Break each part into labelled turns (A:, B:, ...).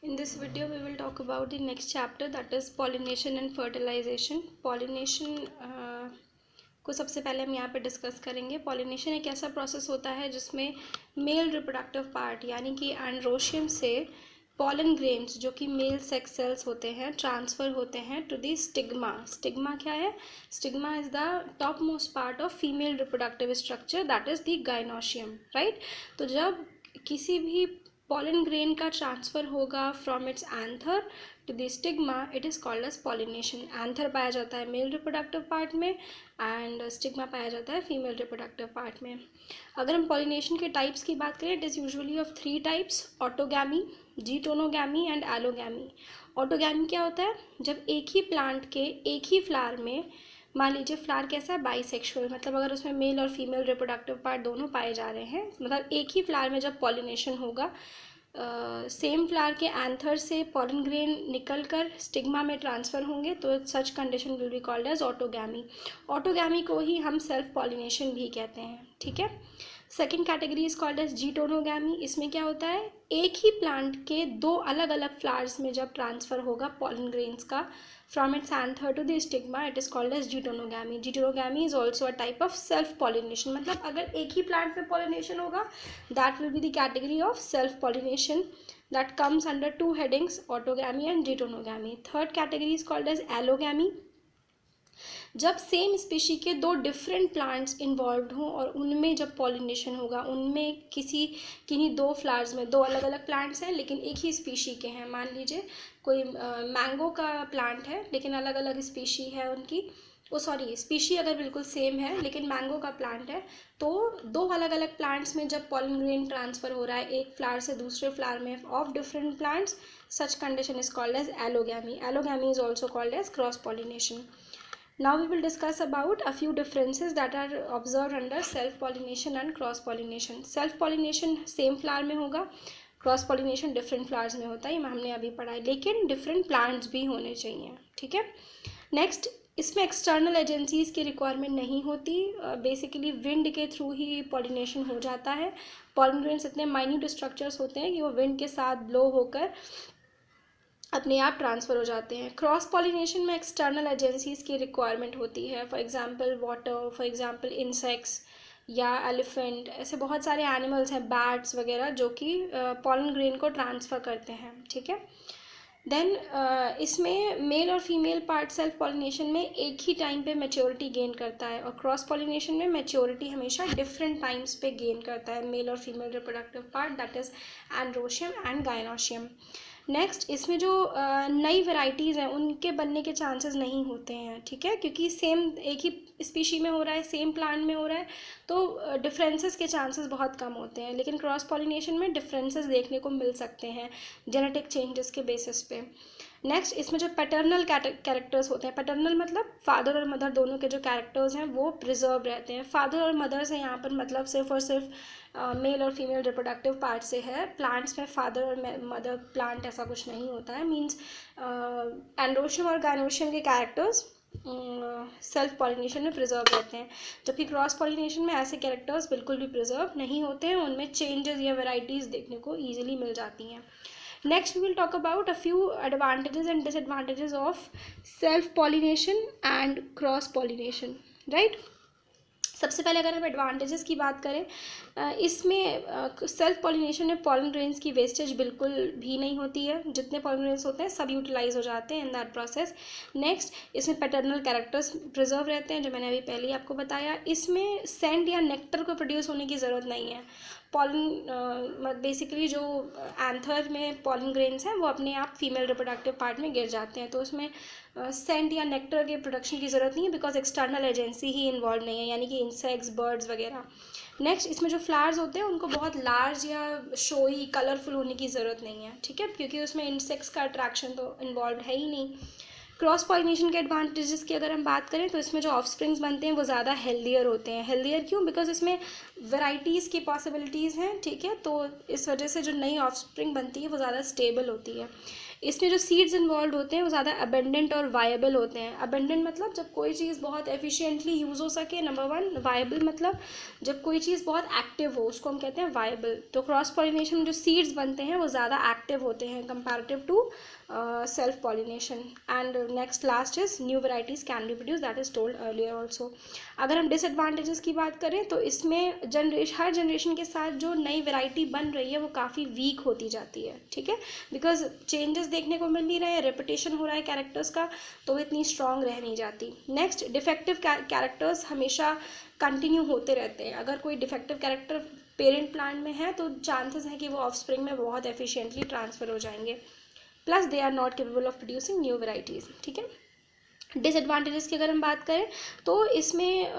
A: In this video, we will talk about the next chapter, that is pollination and fertilization. Pollination को सबसे पहले हम यहाँ पे डिस्कस करेंगे. पॉलिनेशन एक ऐसा प्रोसेस होता है जिसमें मेल रिप्रोडक्टिव पार्ट यानी कि एंड्रोशियम से पॉलन ग्रेन्स जो कि मेल सेक्स सेल्स होते हैं ट्रांसफ़र होते हैं टू दी स्टिग्मा. स्टिग्मा क्या है? Stigma is the top most part of female reproductive structure, that is the gynoecium, right. तो जब किसी भी pollen grain का ट्रांसफ़र होगा from its anther to the stigma, it is called as pollination. Anther पाया जाता है मेल रिप्रोडक्टिव पार्ट में एंड स्टिग्मा पाया जाता है फीमेल रिप्रोडक्टिव पार्ट में. अगर हम पॉलिनेशन के टाइप्स की बात करें, it is usually of 3 types: autogamy, geitonogamy and allogamy. Autogamy क्या होता है? जब एक ही प्लांट के एक ही फ्लावर में, मान लीजिए फ्लावर कैसा है, बाइसेक्सुअल, मतलब अगर उसमें मेल और फीमेल रिप्रोडक्टिव पार्ट दोनों पाए जा रहे हैं, मतलब एक ही फ्लावर में जब पॉलिनेशन होगा, सेम फ्लावर के एंथर से पॉलन ग्रेन निकलकर स्टिग्मा में ट्रांसफ़र होंगे, तो such condition will be called as autogamy. Autogamy को ही हम सेल्फ पॉलिनेशन भी कहते हैं, ठीक है. Second category is called as geitonogamy. इसमें क्या होता है, एक ही प्लांट के 2 अलग अलग फ्लावर्स में जब ट्रांसफ़र होगा पॉलन ग्रेन्स का from its anther to the stigma, it is called as जीटोनोगैमी. जीटोनोगैमी is also a type of self pollination. मतलब अगर एक ही प्लांट में pollination होगा, that will be the category of self pollination that comes under 2 headings, autogamy and जीटोनोगैमी. Third category is called as allogamy. जब same species के 2 different plants involve हों और उनमें जब पॉलिनेशन होगा, उनमें किन्हीं 2 फ्लावर्स में 2 अलग अलग प्लांट्स हैं लेकिन एक ही स्पीशी के हैं. मान लीजिए कोई मैंगो का प्लांट है लेकिन अलग अलग स्पीशी है उनकी, स्पीशी अगर बिल्कुल सेम है लेकिन मैंगो का प्लांट है, तो 2 अलग अलग प्लांट्स में जब पॉलन ग्रेन ट्रांसफ़र हो रहा है एक फ्लावर से दूसरे फ्लावर में of different plants, such condition is called as allogamy. Allogamy is also called as cross pollination. Now we will discuss about a few differences that are observed under self pollination and cross pollination. Self pollination same flower में होगा, cross pollination different flowers में होता है, ये हमने अभी पढ़ा है, लेकिन डिफरेंट प्लांट्स भी होने चाहिए, ठीक है. नेक्स्ट, इसमें एक्सटर्नल एजेंसीज की रिक्वायरमेंट नहीं होती, बेसिकली विंड के थ्रू ही पॉलिनेशन हो जाता है. पॉलन ग्रेन्स इतने माइन्यूट स्ट्रक्चर्स होते हैं कि वो विंड के साथ ब्लो होकर अपने आप ट्रांसफ़र हो जाते हैं. क्रॉस पॉलिनेशन में एक्सटर्नल एजेंसीज की रिक्वायरमेंट होती है, for example water, for example insects या एलिफेंट, ऐसे बहुत सारे एनिमल्स हैं, बैट्स वगैरह, जो कि पॉलन ग्रेन को ट्रांसफ़र करते हैं, ठीक है. देन इसमें मेल और फीमेल पार्ट सेल्फ पॉलिनेशन में एक ही टाइम पे मैच्योरिटी गेन करता है, और क्रॉस पॉलिनेशन में मैच्योरिटी हमेशा डिफरेंट टाइम्स पे गेन करता है मेल और female reproductive part, that is androecium and gynoecium. Next, इसमें जो नई वैरायटीज़ हैं उनके बनने के चांसेस नहीं होते हैं, ठीक है, क्योंकि सेम एक ही स्पीशी में हो रहा है, सेम प्लांट में हो रहा है, तो डिफरेंसेस के चांसेस बहुत कम होते हैं. लेकिन क्रॉस पॉलिनेशन में डिफरेंसेस देखने को मिल सकते हैं जेनेटिक चेंजेस के बेसिस पे. नेक्स्ट, इसमें जो पैटर्नल कैरेक्टर्स होते हैं, पैटर्नल मतलब फादर और मदर दोनों के जो कैरेक्टर्स हैं वो प्रिजर्व रहते हैं. फादर और मदर से यहाँ पर मतलब सिर्फ और सिर्फ मेल और फीमेल रिप्रोडक्टिव पार्ट से है. प्लांट्स में फादर और मदर प्लांट ऐसा कुछ नहीं होता है. मीन्स एंड्रोशियम और गाइनोशियम के कैरेक्टर्स सेल्फ पॉलिनेशन में प्रिजर्व रहते हैं, जबकि क्रॉस पॉलिनेशन में ऐसे कैरेक्टर्स बिल्कुल भी प्रिजर्व नहीं होते हैं, उनमें चेंजेस या वेराइटीज़ देखने को ईजिली मिल जाती हैं. Next, we will talk about a few advantages and disadvantages of self-pollination and cross-pollination, right? सबसे पहले अगर हम एडवांटेजेस की बात करें, इसमें सेल्फ पॉलिनेशन में पॉलन ग्रेन्स की वेस्टेज बिल्कुल भी नहीं होती है. जितने पॉलन ग्रेन्स होते हैं सब यूटिलाइज हो जाते हैं इन दैट प्रोसेस. नेक्स्ट, इसमें पैटर्नल कैरेक्टर्स प्रिजर्व रहते हैं, जो मैंने अभी पहले ही आपको बताया. इसमें सेंट या नेक्टर को प्रोड्यूस होने की ज़रूरत नहीं है. पॉलन बेसिकली जो एंथर में पॉलन ग्रेन्स हैं वो अपने आप फीमेल रिप्रोडक्टिव पार्ट में गिर जाते हैं, तो उसमें सेंट या नेक्टर के प्रोडक्शन की ज़रूरत नहीं है, because external agency he involve नहीं है, यानी कि इंसेक्ट्स, बर्ड्स वगैरह. नेक्स्ट, इसमें जो फ्लावर्स होते हैं उनको बहुत लार्ज या शोई कलरफुल होने की ज़रूरत नहीं है, ठीक है, क्योंकि उसमें इंसेक्ट्स का अट्रैक्शन तो इन्वॉल्व है ही नहीं. क्रॉस पॉलिनेशन के एडवांटेजेस की अगर हम बात करें, तो इसमें जो ऑफस्प्रिंग्स बनते हैं वो ज़्यादा हेल्दियर होते हैं. हेल्दियर क्यों? बिकॉज इसमें वैराइटीज़ की पॉसिबिलिटीज़ हैं, ठीक है। तो इस वजह से जो नई ऑफस्प्रिंग बनती है वो ज़्यादा स्टेबल होती है। इसमें जो सीड्स इन्वॉल्व होते हैं वो ज़्यादा अबेंडेंट और वायबल होते हैं। अबेंडेंट मतलब जब कोई चीज़ बहुत एफिशिएंटली यूज़ हो सके, नंबर वन। वायबल मतलब जब कोई चीज़ बहुत एक्टिव हो, उसको हम कहते हैं वायबल। तो क्रॉस पॉलिनेशन में जो सीड्स बनते हैं वो ज़्यादा एक्टिव होते हैं comparative to self pollination. And next last is new varieties can be produce, that is told earlier also. अगर हम डिसएडवांटेजेस की बात करें तो इसमें हर जनरेशन के साथ जो नई वेराइटी बन रही है वो काफ़ी वीक होती जाती है, ठीक है। बिकॉज चेंजेस देखने को मिल नहीं रहे हैं, रेपिटेशन हो रहा है कैरेक्टर्स का, तो वो इतनी स्ट्रांग रह नहीं जाती। नेक्स्ट, डिफेक्टिव कैरेक्टर्स हमेशा कंटिन्यू होते रहते हैं। अगर कोई डिफेक्टिव कैरेक्टर पेरेंट प्लांट में है तो चांसेस हैं कि वो ऑफस्प्रिंग में बहुत एफिशिएंटली ट्रांसफ़र हो जाएंगे। Plus they are not capable of producing new varieties, ठीक है। डिसएडवांटेजेस की अगर हम बात करें तो इसमें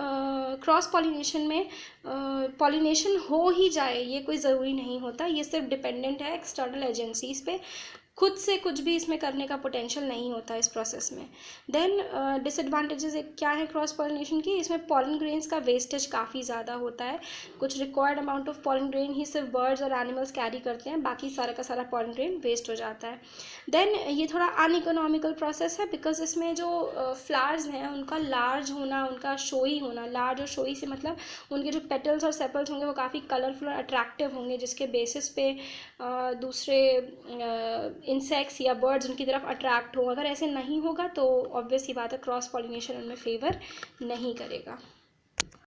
A: क्रॉस पॉलिनेशन में पॉलिनेशन हो ही जाए ये कोई ज़रूरी नहीं होता। ये सिर्फ डिपेंडेंट है एक्सटर्नल एजेंसीज पे, खुद से कुछ भी इसमें करने का पोटेंशियल नहीं होता इस प्रोसेस में। देन डिसएडवांटेजेस क्या है क्रॉस पॉलिनेशन की, इसमें पॉलन ग्रेन्स का वेस्टेज काफ़ी ज़्यादा होता है। कुछ required amount of pollen grain ही सिर्फ बर्ड्स और एनिमल्स कैरी करते हैं, बाकी सारा का सारा पॉलन ग्रेन वेस्ट हो जाता है। देन ये थोड़ा अनइकोनॉमिकल प्रोसेस है, बिकॉज इसमें जो फ्लावर्स हैं उनका लार्ज होना, उनका शोई होना, लार्ज और शोई से मतलब उनके जो पेटल्स और सेपल्स होंगे वो काफ़ी कलरफुल और अट्रैक्टिव होंगे, जिसके बेसिस पे दूसरे इंसेक्ट्स या बर्ड्स उनकी तरफ अट्रैक्ट हो। अगर ऐसे नहीं होगा तो ऑब्वियस ही बात है क्रॉस पॉलिनेशन उनमें फेवर नहीं करेगा।